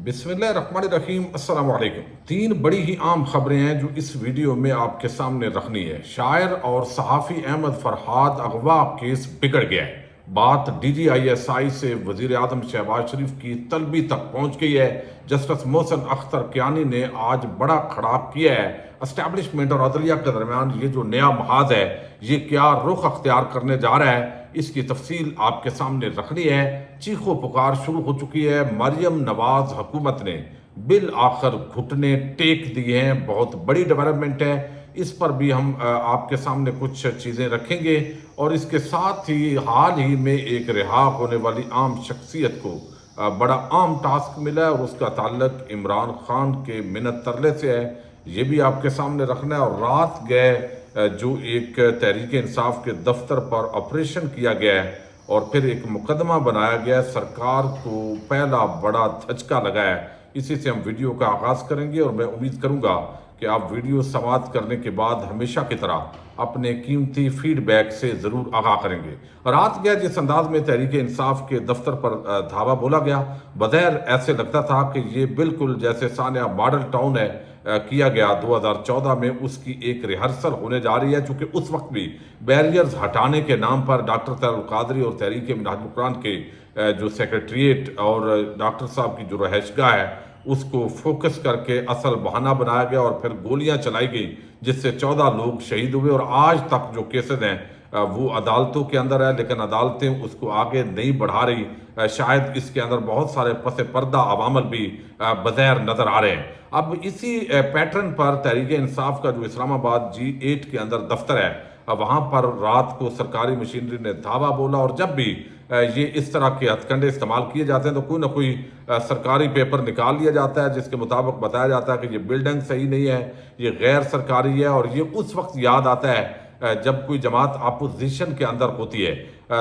बिस्मिल्लाहिर्रहमानिर्रहीम। अस्सलाम वालेकुम। तीन बड़ी ही आम खबरें हैं जो इस वीडियो में आपके सामने रखनी है। शायर और सहाफ़ी अहमद फरहाद अगवा केस बिगड़ गया है। बात DGISI से वज़ीर आज़म शहबाज शरीफ की तलबी तक पहुंच गई है। जस्टिस मोहसिन अख्तर कियानी ने आज बड़ा खड़ाक किया है। एस्टैब्लिशमेंट और अदलिया के दरमियान ये जो नया महाज है, ये क्या रुख अख्तियार करने जा रहा है, इसकी तफसील आपके सामने रखनी है। चीखो पुकार शुरू हो चुकी है। मरियम नवाज हुकूमत ने बिल आखिर घुटने टेक दिए हैं। बहुत बड़ी डेवलपमेंट है, इस पर भी हम आपके सामने कुछ चीज़ें रखेंगे। और इसके साथ ही हाल ही में एक रिहा होने वाली आम शख्सियत को बड़ा आम टास्क मिला है और उसका ताल्लुक इमरान खान के मिन्नत तरले से है, ये भी आपके सामने रखना है। और रात गए जो एक तहरीक इंसाफ के दफ्तर पर ऑपरेशन किया गया है और फिर एक मुकदमा बनाया गया, सरकार को पहला बड़ा धचका लगा है। इसी से हम वीडियो का आगाज़ करेंगे और मैं उम्मीद करूंगा कि आप वीडियो समाप्त करने के बाद हमेशा की तरह अपने कीमती फीडबैक से ज़रूर आगाह करेंगे। रात गया जिस अंदाज में तहरीक इंसाफ के दफ्तर पर धावा बोला गया, बग़ैर ऐसे लगता था कि ये बिल्कुल जैसे सानिया मॉडल टाउन है किया गया 2014 में, उसकी एक रिहर्सल होने जा रही है। चूँकि उस वक्त भी बैरियर्स हटाने के नाम पर डॉक्टर तैयब कादरी और तहरीक मिनहाजुल कुरान के जो सेक्रेटरीट और डॉक्टर साहब की जो रहायशगाह है उसको फोकस करके असल बहाना बनाया गया और फिर गोलियां चलाई गई, जिससे 14 लोग शहीद हुए। और आज तक जो केसेस हैं वो अदालतों के अंदर है, लेकिन अदालतें उसको आगे नहीं बढ़ा रही। शायद इसके अंदर बहुत सारे पस पर्दा अवामल भी बज़ैर नज़र आ रहे हैं। अब इसी पैटर्न पर तहरीक इंसाफ का जो इस्लामाबाद G8 के अंदर दफ्तर है, वहाँ पर रात को सरकारी मशीनरी ने धावा बोला। और जब भी ये इस तरह के हथकंडे इस्तेमाल किए जाते हैं तो कोई ना कोई सरकारी पेपर निकाल लिया जाता है जिसके मुताबिक बताया जाता है कि ये बिल्डिंग सही नहीं है, ये गैर सरकारी है। और ये उस वक्त याद आता है जब कोई जमात अपोजिशन के अंदर होती है।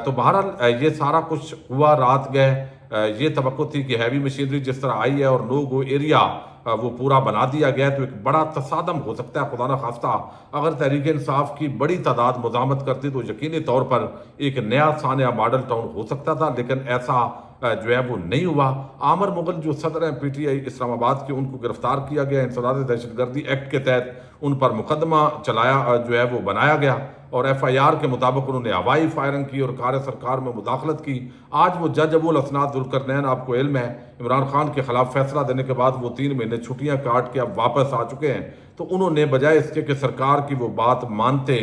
तो बहरहाल ये सारा कुछ हुआ। रात गए ये तवक्को थी कि हैवी मशीनरी जिस तरह आई है और नो गो एरिया वो पूरा बना दिया गया, तो एक बड़ा तसादम हो सकता है। खुदा न खास्ता अगर तहरीक इंसाफ की बड़ी तादाद मुज़ाहमत करती तो यकीनी तौर पर एक नया सानिया मॉडल टाउन हो सकता था, लेकिन ऐसा जो है वो नहीं हुआ। आमर मुगल जो सदर हैं PTI इस्लामाबाद के, उनको गिरफ्तार किया गया। इंसदाद दहशतगर्दी एक्ट के तहत उन पर मुकदमा चलाया जो है वो बनाया गया और FIR के मुताबिक उन्होंने हवाई फायरिंग की और कार्य सरकार में मुदाखलत की। आज वो जज अबुल असनाद जुल्करनैन, आपको इल्म है, इमरान खान के खिलाफ फैसला देने के बाद वो 3 महीने छुट्टियां काट के अब वापस आ चुके हैं। तो उन्होंने बजाय इसके कि सरकार की वो बात मानते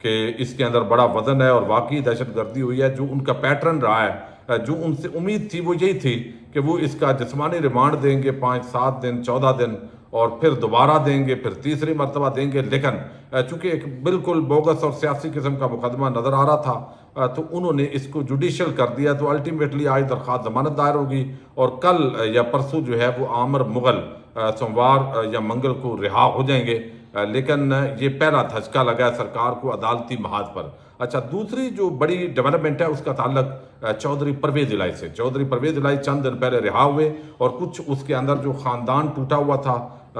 कि इसके अंदर बड़ा वजन है और वाकई दहशतगर्दी हुई है, जो उनका पैटर्न रहा है, जो उनसे उम्मीद थी वो यही थी कि वो इसका जिस्मानी रिमांड देंगे 5-7 दिन 14 दिन और फिर दोबारा देंगे, फिर तीसरी मरतबा देंगे। लेकिन चूंकि एक बिल्कुल बोगस और सियासी किस्म का मुकदमा नज़र आ रहा था तो उन्होंने इसको जुडिशल कर दिया। तो अल्टीमेटली आज दरख्वास्त जमानत दायर होगी और कल या परसों जो है वो आमर मुगल सोमवार या मंगल को रिहा हो जाएंगे। लेकिन ये पहला धचका लगा है सरकार को अदालती महाज पर। अच्छा, दूसरी जो बड़ी डेवलपमेंट है उसका ताल्लुक चौधरी परवेज इलाही से। चौधरी परवेज इलाही चंद दिन पहले रिहा हुए और कुछ उसके अंदर जो ख़ानदान टूटा हुआ था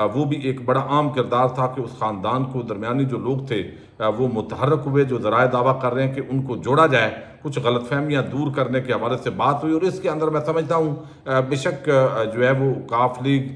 वो भी एक बड़ा आम किरदार था कि उस ख़ानदान को दरमियानी जो लोग थे वो मुतहर्रक हुए, जो ज़राए दावा कर रहे हैं कि उनको जोड़ा जाए। कुछ गलतफहमियाँ दूर करने के हवाले से बात हुई और इसके अंदर मैं समझता हूँ बेशक जो है वो काफ लीग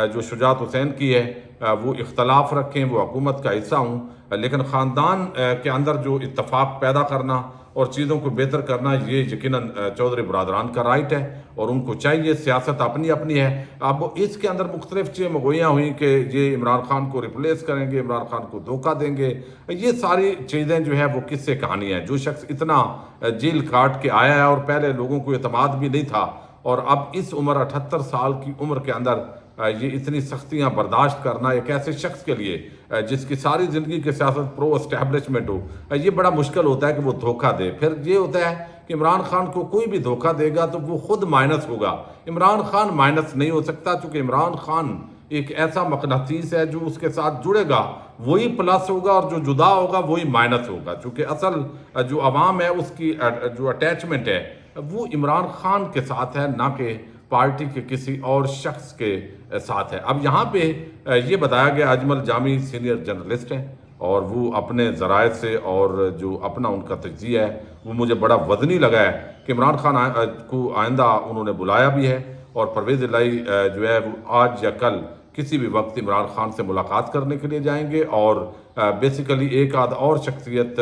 जो शुजात हुसैन की है वो इख्तलाफ रखें, वो हुकूमत का हिस्सा हूँ, लेकिन ख़ानदान के अंदर जो इत्तफाक पैदा करना और चीज़ों को बेहतर करना ये यकीनन चौधरी बरादरान का राइट है और उनको चाहिए। सियासत अपनी अपनी है। अब इसके अंदर मुख्तलिफ चीज़ें हुई कि ये इमरान खान को रिप्लेस करेंगे, इमरान खान को धोखा देंगे। ये सारी चीज़ें जो है वो किस्से कहानी है। जो शख्स इतना जेल काट के आया है और पहले लोगों को एतमाद भी नहीं था और अब इस उम्र 78 साल की उम्र के अंदर ये इतनी सख्तियां बर्दाश्त करना एक ऐसे शख्स के लिए जिसकी सारी ज़िंदगी की सियासत प्रो एस्टैब्लिशमेंट हो, ये बड़ा मुश्किल होता है कि वो धोखा दे। फिर ये होता है कि इमरान खान को कोई भी धोखा देगा तो वो खुद माइनस होगा, इमरान खान माइनस नहीं हो सकता, क्योंकि इमरान खान एक ऐसा मकनातीस है जो उसके साथ जुड़ेगा वही प्लस होगा और जो जुदा होगा वही माइनस होगा। चूँकि असल जो अवाम है उसकी जो अटैचमेंट है वो इमरान खान के साथ है, ना कि पार्टी के किसी और शख्स के साथ है। अब यहाँ पे ये बताया गया, अजमल जामी सीनियर जर्नलिस्ट हैं और वो अपने ज़राए से और जो अपना उनका तज्ज़िया है वो मुझे बड़ा वज़नी लगा है कि इमरान खान को आइंदा उन्होंने बुलाया भी है اور پرویز الہی جو ہے وہ آج یا کل کسی بھی وقت عمران خان سے ملاقات کرنے کے لیے جائیں گے، اور بیسیکلی ایک آدھ اور شخصیت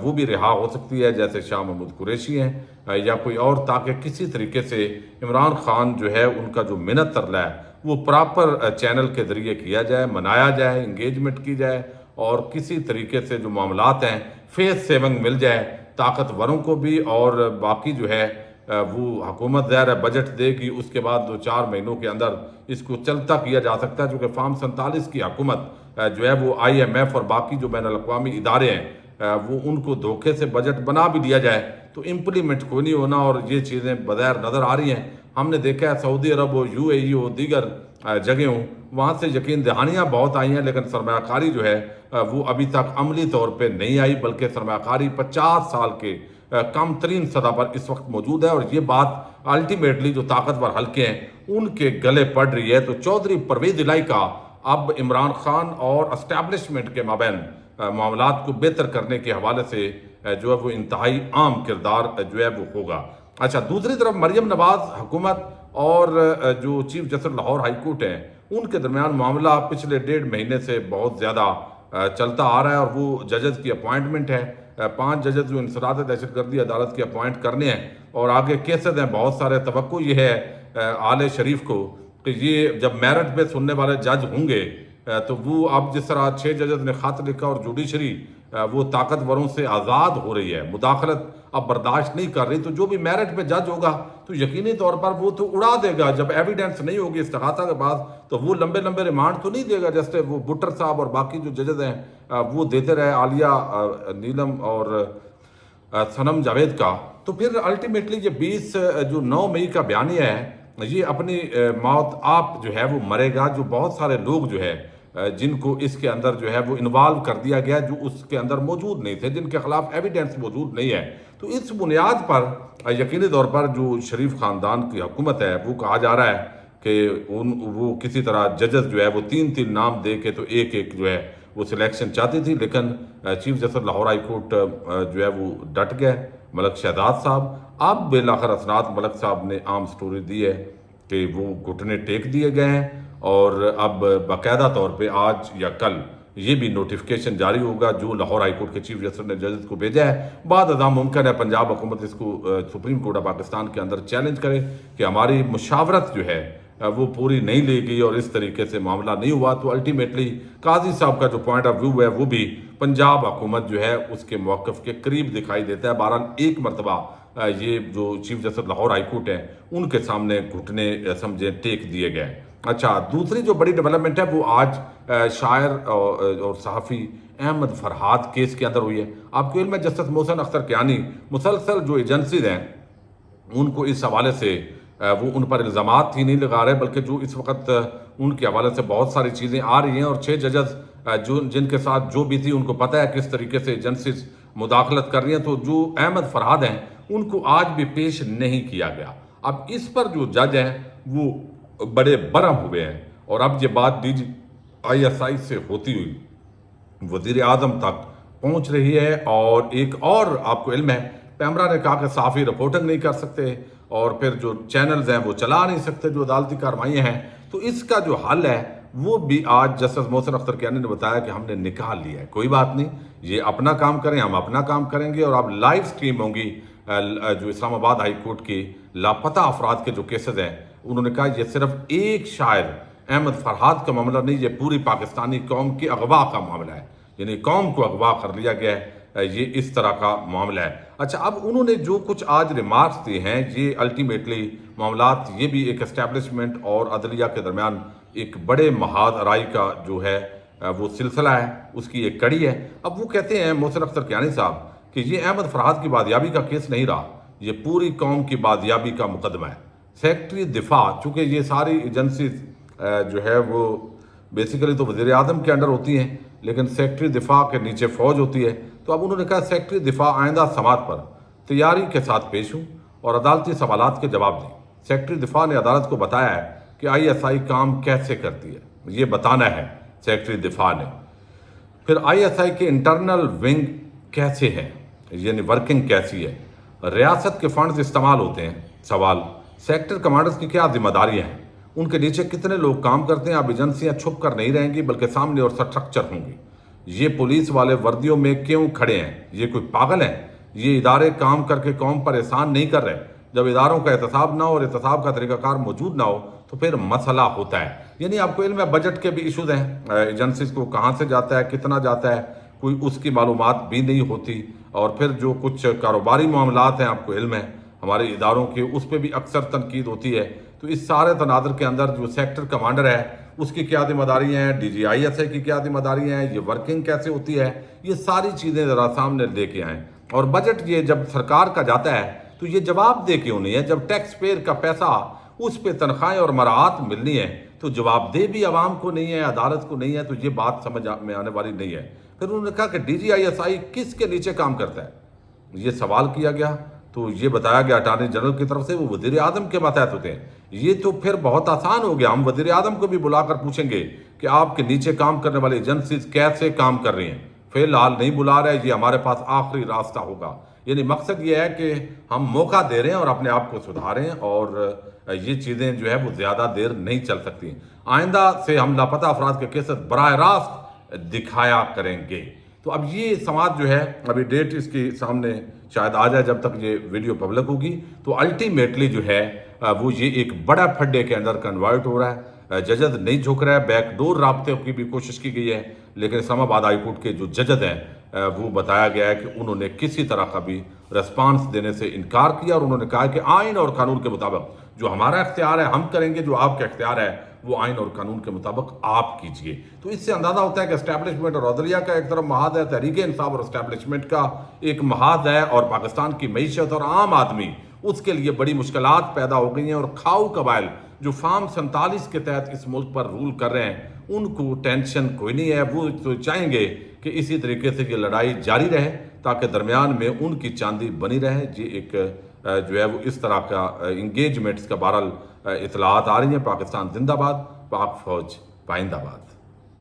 وہ بھی رہا ہو سکتی ہے جیسے شاہ محمود قریشی ہیں یا کوئی اور، تاکہ کسی طریقے سے عمران خان جو ہے ان کا جو منت ترلہ ہے وہ پراپر چینل کے ذریعے کیا جائے، منایا جائے، انگیجمنٹ کی جائے، اور کسی طریقے سے جو معاملات ہیں فیس سیونگ مل جائے طاقتوروں کو بھی، اور باقی جو ہے وہ حکومت ظاہر ہے بجٹ دے گی، اس کے بعد 2-4 مہینوں کے اندر اس کو چلتا کیا جا سکتا ہے، چونکہ فارم 47 کی حکومت جو ہے وہ IMF اور باقی جو بین الاقوامی ادارے ہیں وہ ان کو دھوکے سے بجٹ بنا بھی دیا جائے تو امپلیمنٹ کوئی نہیں ہونا، اور یہ چیزیں بظاہر نظر آ رہی ہیں۔ ہم نے دیکھا ہے سعودی عرب ہو، UAE ہو، دیگر جگہیں ہوں، وہاں سے یقین دہانیاں بہت آئی ہیں، لیکن سرمایہ کاری جو ہے وہ ابھی تک عملی طور پہ نہیں آئی، بلکہ سرمایہ کاری 50 سال کے کم ترین سطح پر اس وقت موجود ہے، اور یہ بات الٹیمیٹلی جو طاقتور حلقے ہیں ان کے گلے پڑ رہی ہے۔ تو چودھری پرویز الہی کا اب عمران خان اور اسٹیبلشمنٹ کے مابین معاملات کو بہتر کرنے کے حوالے سے جو ہے وہ انتہائی عام کردار جو ہے وہ ہوگا۔ اچھا، دوسری طرف مریم نواز حکومت اور جو chief justice Lahore high court ہیں ان کے درمیان معاملہ پچھلے 1.5 مہینے سے بہت زیادہ چلتا آ رہا ہے، اور وہ ججز کی اپوائنٹمنٹ ہے، 5 ججز جو انسداد دہشت گردی عدالت کے اپوائنٹ کرنے ہیں، اور آگے کیسز ہیں بہت سارے۔ توقع یہ ہے آل شریف کو کہ یہ جب میرٹ پہ سننے والے جج ہوں گے تو وہ اب جس طرح 6 ججز نے خط لکھا اور جوڈیشری وہ طاقتوروں سے آزاد ہو رہی ہے، مداخلت اب برداشت نہیں کر رہی، تو جو بھی میرٹ پہ جج ہوگا تو یقینی طور پر وہ تو اڑا دے گا، جب ایویڈنس نہیں ہوگی استغاثہ کے بعد تو وہ لمبے لمبے ریمانڈ تو نہیں دے گا جیسے وہ بٹر صاحب اور باقی جو ججز ہیں وہ دیتے رہے، عالیہ نیلم اور صنم جاوید کا۔ تو پھر الٹیمیٹلی یہ 9 مئی کا بیانیہ ہے، یہ اپنی موت آپ جو ہے وہ مرے گا، جو بہت سارے لوگ جو ہے جن کو اس کے اندر جو ہے وہ انوالو کر دیا گیا، جو اس کے اندر موجود نہیں تھے، جن کے خلاف ایویڈنس موجود نہیں ہے، تو اس بنیاد پر یقینی طور پر جو شریف خاندان کی حکومت ہے وہ کہا جا رہا ہے کہ وہ کسی طرح ججز جو ہے وہ 3 نام دے کے تو ایک جو ہے وہ سلیکشن چاہتی تھی، لیکن chief justice Lahore high court جو ہے وہ ڈٹ گئے، ملک شہزاد صاحب۔ اب بالآخر اسناد ملک صاحب نے عام سٹوری دی ہے کہ وہ گھٹنے ٹیک دیے گئے ہیں، اور اب باقاعدہ طور پہ آج یا کل یہ بھی نوٹیفیکیشن جاری ہوگا جو لاہور ہائی کورٹ کے چیف جسٹس نے ججز کو بھیجا ہے۔ بعد ازاں ممکن ہے پنجاب حکومت اس کو سپریم کورٹ آف پاکستان کے اندر چیلنج کرے کہ ہماری مشاورت جو ہے وہ پوری نہیں لی گئی اور اس طریقے سے معاملہ نہیں ہوا، تو الٹیمیٹلی قاضی صاحب کا جو پوائنٹ آف ویو ہے وہ بھی پنجاب حکومت جو ہے اس کے موقف کے قریب دکھائی دیتا ہے۔ بہرحال ایک مرتبہ یہ جو chief justice Lahore high court ہیں ان کے سامنے گھٹنے سمجھیں ٹیک دیے گئے۔ اچھا، دوسری جو بڑی ڈیولپمنٹ ہے وہ آج شاعر اور صحافی احمد فرحاد کیس کے اندر ہوئی ہے۔ آپ کو علم ہے جسٹس محسن اختر کیانی مسلسل جو ایجنسیز ہیں ان کو اس حوالے سے وہ ان پر الزامات ہی نہیں لگا رہے، بلکہ جو اس وقت ان کے حوالے سے بہت ساری چیزیں آ رہی ہیں، اور 6 ججز جن کے ساتھ جو بھی تھی ان کو پتہ ہے کس طریقے سے ایجنسیز مداخلت کر رہی ہیں، تو جو احمد فرحاد ہیں ان کو آج بھی پیش نہیں کیا گیا۔ اب اس پر جو جج ہیں وہ بڑے برہم ہوئے ہیں، اور اب یہ بات DGISI سے ہوتی ہوئی وزیر اعظم تک پہنچ رہی ہے، اور ایک اور آپ کو علم ہے پیمرا نے کہا کہ صحافی رپورٹنگ نہیں کر سکتے، اور پھر جو چینلز ہیں وہ چلا نہیں سکتے جو عدالتی کارروائیاں ہیں، تو اس کا جو حل ہے وہ بھی آج جسٹس محسن اختر کیانی نے بتایا کہ ہم نے نکال لیا ہے۔ کوئی بات نہیں، یہ اپنا کام کریں، ہم اپنا کام کریں گے، اور اب لائیو سٹریم ہوں گی جو اسلام آباد ہائی کورٹ کی لاپتہ افراد کے جو کیسز ہیں۔ انہوں نے کہا یہ صرف ایک شاعر احمد فرحاد کا معاملہ نہیں، یہ پوری پاکستانی قوم کی اغوا کا معاملہ ہے، یعنی قوم کو اغوا کر لیا گیا ہے، یہ اس طرح کا معاملہ ہے۔ اچھا، اب انہوں نے جو کچھ آج ریمارکس دیے ہیں یہ الٹیمیٹلی معاملات، یہ بھی ایک اسٹیبلشمنٹ اور عدلیہ کے درمیان ایک بڑے محاذ آرائی کا جو ہے وہ سلسلہ ہے، اس کی ایک کڑی ہے۔ اب وہ کہتے ہیں محسن اختر کیانی صاحب کہ یہ احمد فرحاد کی بادیابی کا کیس نہیں رہا، یہ پوری قوم کی بادیابی کا مقدمہ ہے۔ سیکرٹری دفاع، چونکہ یہ ساری ایجنسیز جو ہے وہ بیسیکلی تو وزیر اعظم کے انڈر ہوتی ہیں، لیکن سیکرٹری دفاع کے نیچے فوج ہوتی ہے، تو اب انہوں نے کہا سیکرٹری دفاع آئندہ سماعت پر تیاری کے ساتھ پیش ہوں اور عدالتی سوالات کے جواب دیں۔ سیکرٹری دفاع نے عدالت کو بتایا ہے کہ ISI کام کیسے کرتی ہے، یہ بتانا ہے سیکرٹری دفاع نے۔ پھر ISI کے انٹرنل ونگ کیسے ہے، یعنی ورکنگ کیسی ہے، ریاست کے فنڈز استعمال ہوتے ہیں، سوال सेक्टर कमांडर्स की क्या जिम्मेदारियां हैं, उनके नीचे कितने लोग काम करते हैं। अब एजेंसियां छुप कर नहीं रहेंगी बल्कि सामने और स्ट्रक्चर होंगी। ये पुलिस वाले वर्दियों में क्यों खड़े हैं? ये कोई पागल हैं? ये इदारे काम करके कौम पर एहसान नहीं कर रहे? जब इदारों का एहतसाब ना हो और एहतसाब का तरीकाकार मौजूद ना हो तो फिर मसला होता है। यानी आपको इल्म है बजट के भी इशूज़ हैं, एजेंसीज को कहाँ से जाता है, कितना जाता है, कोई उसकी मालूमात भी नहीं होती। और फिर जो कुछ कारोबारी मामलात हैं, आपको इल्म है हमारे इदारों के, उस पर भी अक्सर तनकीद होती है। तो इस सारे तनादर के अंदर जो सेक्टर कमांडर है उसकी क्या जिम्मेदारियाँ हैं, DGISI की क्या जिम्मेदारियाँ हैं, ये वर्किंग कैसे होती है, ये सारी चीज़ें ज़रा सामने लेके आएँ। और बजट ये जब सरकार का जाता है तो ये जवाब दे क्यों नहीं है? जब टैक्स पेयर का पैसा उस पे तनख्वाहें और मराहत मिलनी है तो जवाबदेह भी आवाम को नहीं है, अदालत को नहीं है, तो ये बात समझ में आने वाली नहीं है। फिर उन्होंने कहा कि DGISI किसके नीचे काम करता है, ये सवाल किया गया। तो ये बताया गया अटार्नी जनरल की तरफ से वो वज़ीर आज़म के मातहत होते हैं। ये तो फिर बहुत आसान हो गया, हम वज़ीर आज़म को भी बुलाकर पूछेंगे कि आपके नीचे काम करने वाली एजेंसीज कैसे काम कर रही हैं। फिलहाल नहीं बुला रहे, ये हमारे पास आखिरी रास्ता होगा। यानी मकसद ये है कि हम मौका दे रहे हैं और अपने आप को सुधारें, और ये चीज़ें जो है वो ज़्यादा देर नहीं चल सकती। आइंदा से हम लापता अफराद के केसेस बराह रास्त दिखाया करेंगे। तो अब ये समाज जो है, अभी डेट इसकी सामने शायद आ जाए जब तक ये वीडियो पब्लिक होगी, तो अल्टीमेटली जो है वो ये एक बड़ा फड्डे के अंदर कन्वर्ट हो रहा है। जजद नहीं झुक रहा है, बैकडोर राब्ते की भी कोशिश की गई है, लेकिन इस्लामाबाद हाई कोर्ट के जो जजद हैं वो बताया गया है कि उन्होंने किसी तरह का भी रिस्पांस देने से इनकार किया, और उन्होंने कहा कि आइन और कानून के मुताबिक जो हमारा इख्तियार है हम करेंगे, जो आपका इख्तियार है वो आइन और कानून के मुताबिक आप कीजिए। तो इससे अंदाजा होता है कि एस्टैब्लिशमेंट और अदलिया का एक तरफ महाज है, तहरीक इंसाफ और एस्टैब्लिशमेंट का एक महाज है, और पाकिस्तान की मईशत और आम आदमी उसके लिए बड़ी मुश्किलात पैदा हो गई हैं। और खाऊ कबाइल जो फार्म 47 के तहत इस मुल्क पर रूल कर रहे हैं, उनको टेंशन कोई नहीं है। वो तो चाहेंगे कि इसी तरीके से ये लड़ाई जारी रहे ताकि दरमियान में उनकी चांदी बनी रहे। ये एक जो है वो इस तरह का इंगेजमेंट्स का बहरहाल इतलात आ रही हैं। पाकिस्तान जिंदाबाद, पाक फौज पाइंदाबाद।